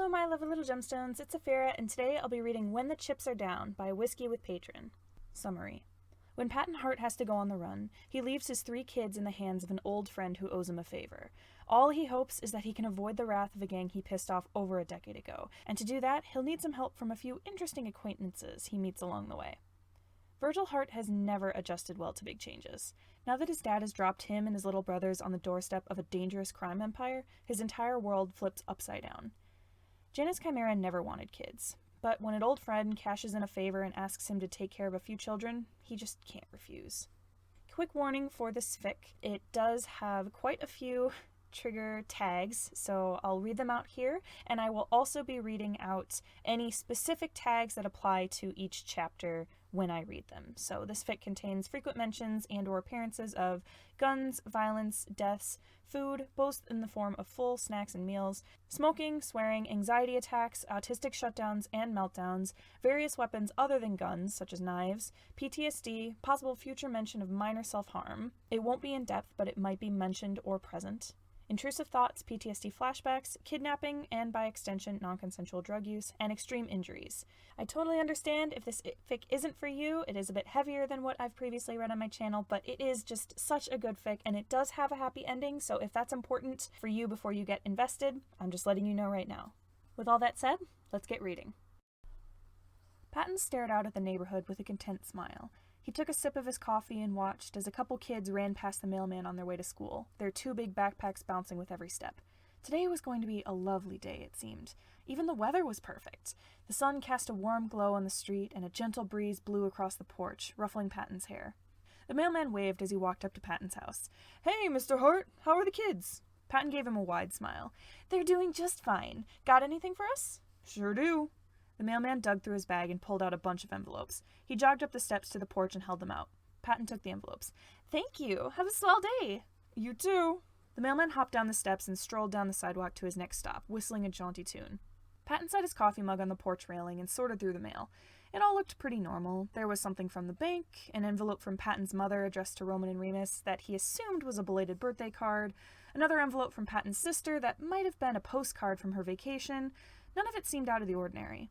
Hello, my lovely little gemstones, it's Afira, and today I'll be reading When the Chips Are Down by Whiskey with Patron. Summary. When Patton Hart has to go on the run, he leaves his 3 kids in the hands of an old friend who owes him a favor. All he hopes is that he can avoid the wrath of a gang he pissed off over a decade ago, and to do that, he'll need some help from a few interesting acquaintances he meets along the way. Virgil Hart has never adjusted well to big changes. Now that his dad has dropped him and his little brothers on the doorstep of a dangerous crime empire, his entire world flips upside down. Janus Chimera never wanted kids, but when an old friend cashes in a favor and asks him to take care of a few children, he just can't refuse. Quick warning for this fic, it does have quite a few trigger tags, so I'll read them out here, and I will also be reading out any specific tags that apply to each chapter when I read them. So this fic contains frequent mentions and or appearances of guns, violence, deaths, food, both in the form of full snacks and meals, smoking, swearing, anxiety attacks, autistic shutdowns and meltdowns, various weapons other than guns, such as knives, PTSD, possible future mention of minor self-harm. It won't be in depth, but it might be mentioned or present. Intrusive thoughts, PTSD flashbacks, kidnapping, and by extension, non-consensual drug use, and extreme injuries. I totally understand if this fic isn't for you. It is a bit heavier than what I've previously read on my channel, but it is just such a good fic, and it does have a happy ending, so if that's important for you before you get invested, I'm just letting you know right now. With all that said, let's get reading. Patton stared out at the neighborhood with a content smile. He took a sip of his coffee and watched as a couple kids ran past the mailman on their way to school, their 2 big backpacks bouncing with every step. Today was going to be a lovely day, it seemed. Even the weather was perfect. The sun cast a warm glow on the street, and a gentle breeze blew across the porch, ruffling Patton's hair. The mailman waved as he walked up to Patton's house. "Hey, Mr. Hart, how are the kids?" Patton gave him a wide smile. "They're doing just fine. Got anything for us?" "Sure do." The mailman dug through his bag and pulled out a bunch of envelopes. He jogged up the steps to the porch and held them out. Patton took the envelopes. "Thank you. Have a swell day." "You too." The mailman hopped down the steps and strolled down the sidewalk to his next stop, whistling a jaunty tune. Patton set his coffee mug on the porch railing and sorted through the mail. It all looked pretty normal. There was something from the bank, an envelope from Patton's mother addressed to Roman and Remus that he assumed was a belated birthday card, another envelope from Patton's sister that might have been a postcard from her vacation. None of it seemed out of the ordinary.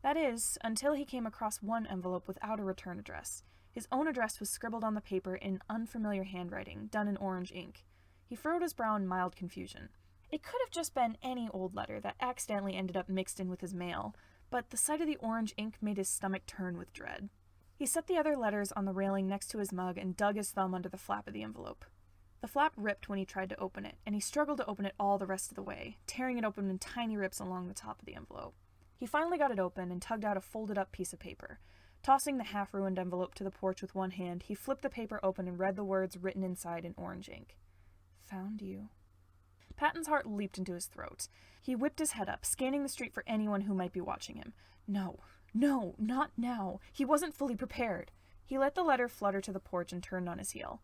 That is, until he came across one envelope without a return address. His own address was scribbled on the paper in unfamiliar handwriting, done in orange ink. He furrowed his brow in mild confusion. It could have just been any old letter that accidentally ended up mixed in with his mail, but the sight of the orange ink made his stomach turn with dread. He set the other letters on the railing next to his mug and dug his thumb under the flap of the envelope. The flap ripped when he tried to open it, and he struggled to open it all the rest of the way, tearing it open in tiny rips along the top of the envelope. He finally got it open and tugged out a folded-up piece of paper. Tossing the half-ruined envelope to the porch with one hand, he flipped the paper open and read the words written inside in orange ink. "Found you." Patton's heart leaped into his throat. He whipped his head up, scanning the street for anyone who might be watching him. No, not now. He wasn't fully prepared. He let the letter flutter to the porch and turned on his heel.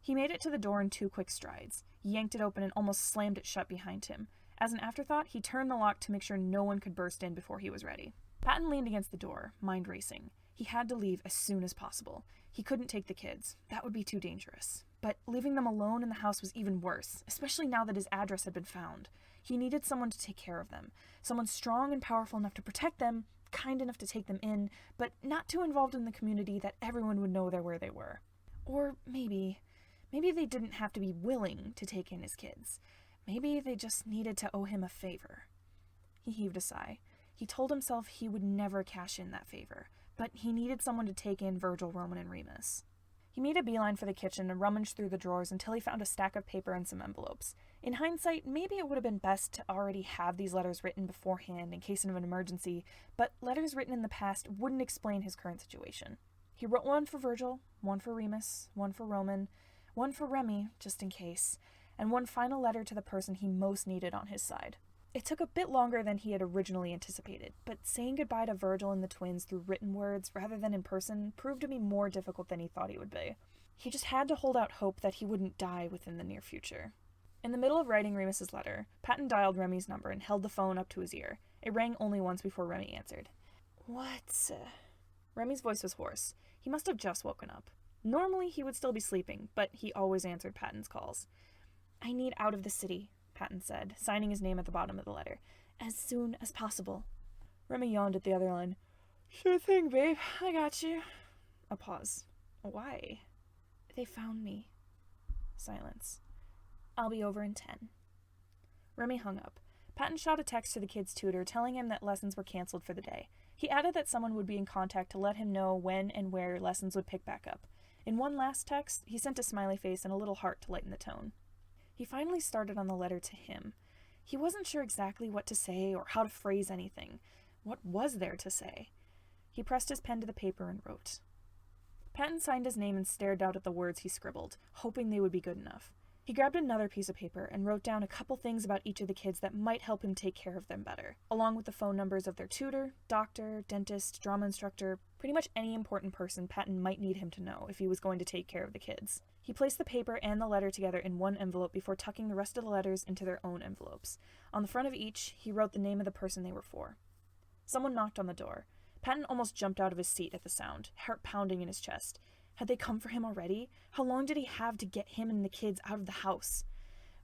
He made it to the door in 2 quick strides, yanked it open and almost slammed it shut behind him. As an afterthought, he turned the lock to make sure no one could burst in before he was ready. Patton leaned against the door, mind racing. He had to leave as soon as possible. He couldn't take the kids. That would be too dangerous. But leaving them alone in the house was even worse, especially now that his address had been found. He needed someone to take care of them. Someone strong and powerful enough to protect them, kind enough to take them in, but not too involved in the community that everyone would know where they were. Or maybe they didn't have to be willing to take in his kids. Maybe they just needed to owe him a favor. He heaved a sigh. He told himself he would never cash in that favor, but he needed someone to take in Virgil, Roman, and Remus. He made a beeline for the kitchen and rummaged through the drawers until he found a stack of paper and some envelopes. In hindsight, maybe it would have been best to already have these letters written beforehand in case of an emergency, but letters written in the past wouldn't explain his current situation. He wrote one for Virgil, one for Remus, one for Roman, one for Remy, just in case, and one final letter to the person he most needed on his side. It took a bit longer than he had originally anticipated, but saying goodbye to Virgil and the twins through written words rather than in person proved to be more difficult than he thought he would be. He just had to hold out hope that he wouldn't die within the near future. In the middle of writing Remus's letter, Patton dialed Remy's number and held the phone up to his ear. It rang only once before Remy answered. "What?" Remy's voice was hoarse. He must have just woken up. Normally he would still be sleeping, but he always answered Patton's calls. "I need out of the city," Patton said, signing his name at the bottom of the letter. As soon as possible. Remy yawned at the other line. Sure thing, babe. I got you. A pause. Why? They found me. Silence. I'll be over in 10. Remy hung up. Patton shot a text to the kid's tutor telling him that lessons were canceled for the day. He added that someone would be in contact to let him know when and where lessons would pick back up. In one last text, he sent a smiley face and a little heart to lighten the tone. He finally started on the letter to him. He wasn't sure exactly what to say or how to phrase anything. What was there to say? He pressed his pen to the paper and wrote. Patton signed his name and stared out at the words he scribbled, hoping they would be good enough. He grabbed another piece of paper and wrote down a couple things about each of the kids that might help him take care of them better, along with the phone numbers of their tutor, doctor, dentist, drama instructor, pretty much any important person Patton might need him to know if he was going to take care of the kids. He placed the paper and the letter together in one envelope before tucking the rest of the letters into their own envelopes. On the front of each, he wrote the name of the person they were for. Someone knocked on the door. Patton almost jumped out of his seat at the sound, heart pounding in his chest. Had they come for him already? How long did he have to get him and the kids out of the house?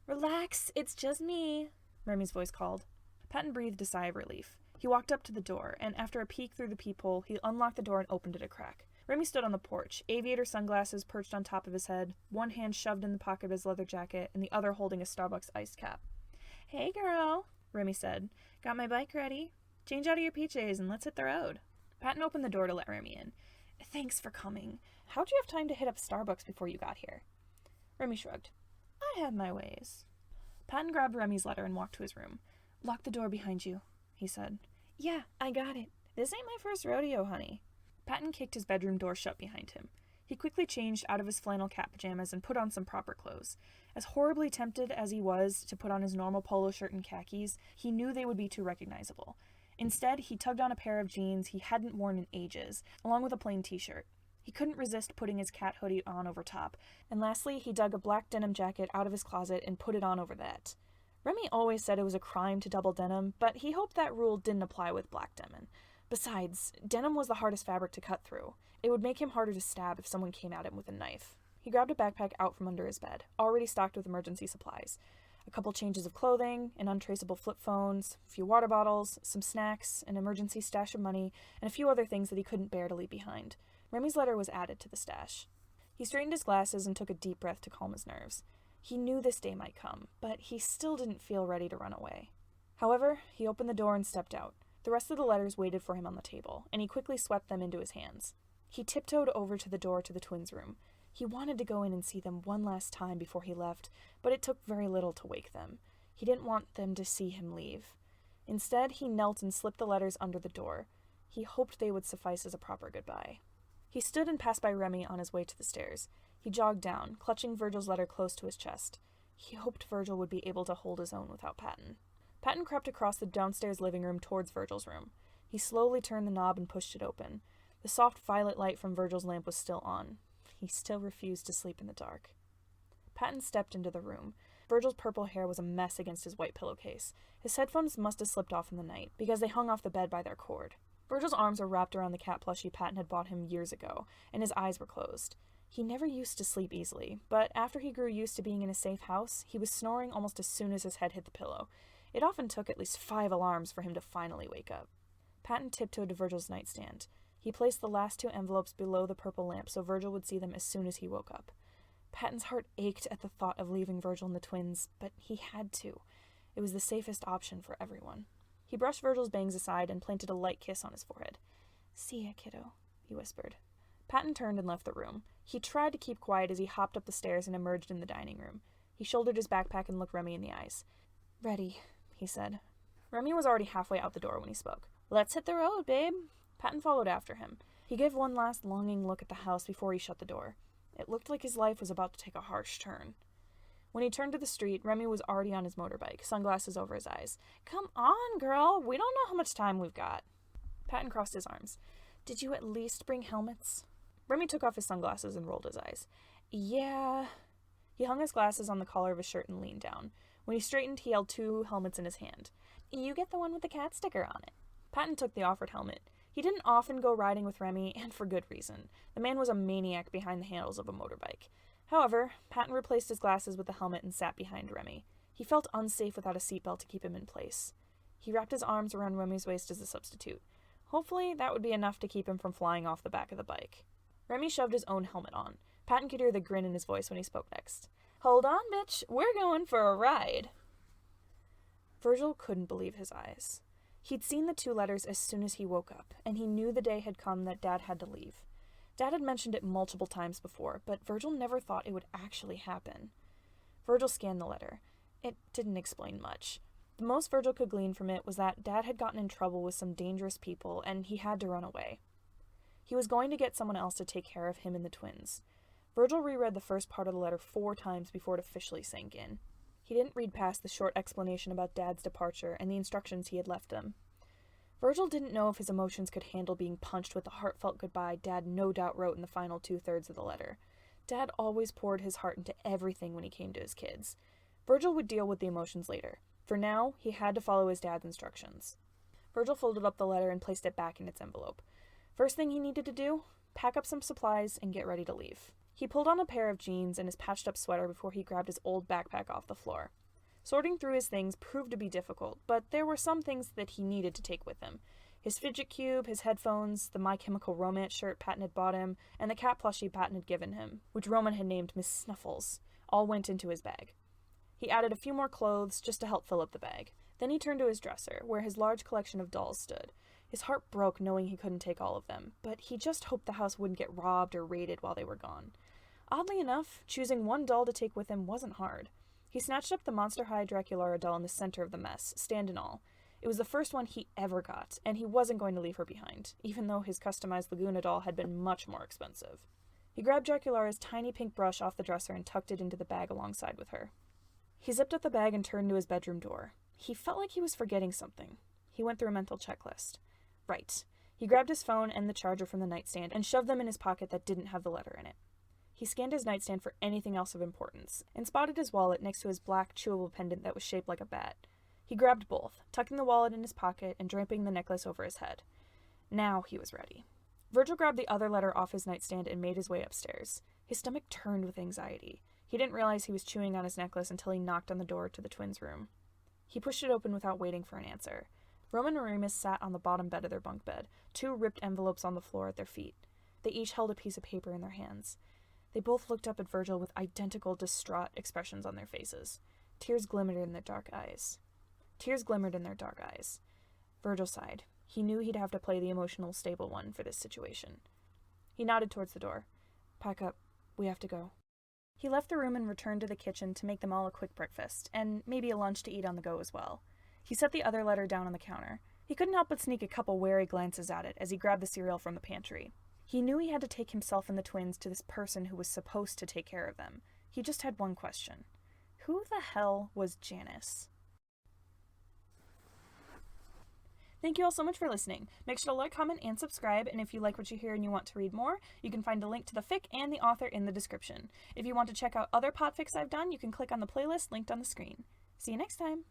Relax, it's just me, Remy's voice called. Patton breathed a sigh of relief. He walked up to the door, and after a peek through the peephole, he unlocked the door and opened it a crack. Remy stood on the porch, aviator sunglasses perched on top of his head, one hand shoved in the pocket of his leather jacket, and the other holding a Starbucks iced cap. Hey, girl, Remy said. Got my bike ready? Change out of your PJs and let's hit the road. Patton opened the door to let Remy in. Thanks for coming. How'd you have time to hit up Starbucks before you got here? Remy shrugged. I have my ways. Patton grabbed Remy's letter and walked to his room. Lock the door behind you, he said. Yeah, I got it. This ain't my first rodeo, honey. Patton kicked his bedroom door shut behind him. He quickly changed out of his flannel cat pajamas and put on some proper clothes. As horribly tempted as he was to put on his normal polo shirt and khakis, he knew they would be too recognizable. Instead, he tugged on a pair of jeans he hadn't worn in ages, along with a plain t-shirt. He couldn't resist putting his cat hoodie on over top, and lastly, he dug a black denim jacket out of his closet and put it on over that. Remy always said it was a crime to double denim, but he hoped that rule didn't apply with black denim. Besides, denim was the hardest fabric to cut through. It would make him harder to stab if someone came at him with a knife. He grabbed a backpack out from under his bed, already stocked with emergency supplies. A couple changes of clothing, an untraceable flip phones, a few water bottles, some snacks, an emergency stash of money, and a few other things that he couldn't bear to leave behind. Remy's letter was added to the stash. He straightened his glasses and took a deep breath to calm his nerves. He knew this day might come, but he still didn't feel ready to run away. However, he opened the door and stepped out. The rest of the letters waited for him on the table, and he quickly swept them into his hands. He tiptoed over to the door to the twins' room. He wanted to go in and see them one last time before he left, but it took very little to wake them. He didn't want them to see him leave. Instead, he knelt and slipped the letters under the door. He hoped they would suffice as a proper goodbye. He stood and passed by Remy on his way to the stairs. He jogged down, clutching Virgil's letter close to his chest. He hoped Virgil would be able to hold his own without Patton. Patton crept across the downstairs living room towards Virgil's room. He slowly turned the knob and pushed it open. The soft violet light from Virgil's lamp was still on. He still refused to sleep in the dark. Patton stepped into the room. Virgil's purple hair was a mess against his white pillowcase. His headphones must have slipped off in the night, because they hung off the bed by their cord. Virgil's arms were wrapped around the cat plushie Patton had bought him years ago, and his eyes were closed. He never used to sleep easily, but after he grew used to being in a safe house, he was snoring almost as soon as his head hit the pillow. It often took at least 5 alarms for him to finally wake up. Patton tiptoed to Virgil's nightstand. He placed the last 2 envelopes below the purple lamp so Virgil would see them as soon as he woke up. Patton's heart ached at the thought of leaving Virgil and the twins, but he had to. It was the safest option for everyone. He brushed Virgil's bangs aside and planted a light kiss on his forehead. "See ya, kiddo," he whispered. Patton turned and left the room. He tried to keep quiet as he hopped up the stairs and emerged in the dining room. He shouldered his backpack and looked Remy in the eyes. "Ready," he said. Remy was already halfway out the door when he spoke. "Let's hit the road, babe." Patton followed after him. He gave one last longing look at the house before he shut the door. It looked like his life was about to take a harsh turn. When he turned to the street, Remy was already on his motorbike, sunglasses over his eyes. "Come on, girl. We don't know how much time we've got." Patton crossed his arms. "Did you at least bring helmets?" Remy took off his sunglasses and rolled his eyes. "Yeah." He hung his glasses on the collar of his shirt and leaned down. When he straightened, he held 2 helmets in his hand. "You get the one with the cat sticker on it." Patton took the offered helmet. He didn't often go riding with Remy, and for good reason. The man was a maniac behind the handles of a motorbike. However, Patton replaced his glasses with the helmet and sat behind Remy. He felt unsafe without a seatbelt to keep him in place. He wrapped his arms around Remy's waist as a substitute. Hopefully, that would be enough to keep him from flying off the back of the bike. Remy shoved his own helmet on. Patton could hear the grin in his voice when he spoke next. "Hold on, bitch. We're going for a ride." Virgil couldn't believe his eyes. He'd seen the 2 letters as soon as he woke up, and he knew the day had come that Dad had to leave. Dad had mentioned it multiple times before, but Virgil never thought it would actually happen. Virgil scanned the letter. It didn't explain much. The most Virgil could glean from it was that Dad had gotten in trouble with some dangerous people, and he had to run away. He was going to get someone else to take care of him and the twins. Virgil reread the first part of the letter 4 times before it officially sank in. He didn't read past the short explanation about Dad's departure and the instructions he had left him. Virgil didn't know if his emotions could handle being punched with the heartfelt goodbye Dad no doubt wrote in the final 2/3 of the letter. Dad always poured his heart into everything when he came to his kids. Virgil would deal with the emotions later. For now, he had to follow his dad's instructions. Virgil folded up the letter and placed it back in its envelope. First thing he needed to do? Pack up some supplies and get ready to leave. He pulled on a pair of jeans and his patched-up sweater before he grabbed his old backpack off the floor. Sorting through his things proved to be difficult, but there were some things that he needed to take with him. His fidget cube, his headphones, the My Chemical Romance shirt Patton had bought him, and the cat plushie Patton had given him, which Roman had named Miss Snuffles, all went into his bag. He added a few more clothes just to help fill up the bag. Then he turned to his dresser, where his large collection of dolls stood. His heart broke knowing he couldn't take all of them, but he just hoped the house wouldn't get robbed or raided while they were gone. Oddly enough, choosing one doll to take with him wasn't hard. He snatched up the Monster High Draculaura doll in the center of the mess, stand and all. It was the first one he ever got, and he wasn't going to leave her behind, even though his customized Laguna doll had been much more expensive. He grabbed Draculaura's tiny pink brush off the dresser and tucked it into the bag alongside with her. He zipped up the bag and turned to his bedroom door. He felt like he was forgetting something. He went through a mental checklist. Right. He grabbed his phone and the charger from the nightstand and shoved them in his pocket that didn't have the letter in it. He scanned his nightstand for anything else of importance, and spotted his wallet next to his black, chewable pendant that was shaped like a bat. He grabbed both, tucking the wallet in his pocket and draping the necklace over his head. Now he was ready. Virgil grabbed the other letter off his nightstand and made his way upstairs. His stomach turned with anxiety. He didn't realize he was chewing on his necklace until he knocked on the door to the twins' room. He pushed it open without waiting for an answer. Roman and Remus sat on the bottom bed of their bunk bed, 2 ripped envelopes on the floor at their feet. They each held a piece of paper in their hands. They both looked up at Virgil with identical distraught expressions on their faces. Tears glimmered in their dark eyes. Virgil sighed. He knew he'd have to play the emotional, stable one for this situation. He nodded towards the door. "Pack up. We have to go." He left the room and returned to the kitchen to make them all a quick breakfast, and maybe a lunch to eat on the go as well. He set the other letter down on the counter. He couldn't help but sneak a couple wary glances at it as he grabbed the cereal from the pantry. He knew he had to take himself and the twins to this person who was supposed to take care of them. He just had one question. Who the hell was Janus? Thank you all so much for listening. Make sure to like, comment, and subscribe, and if you like what you hear and you want to read more, you can find a link to the fic and the author in the description. If you want to check out other podfics I've done, you can click on the playlist linked on the screen. See you next time!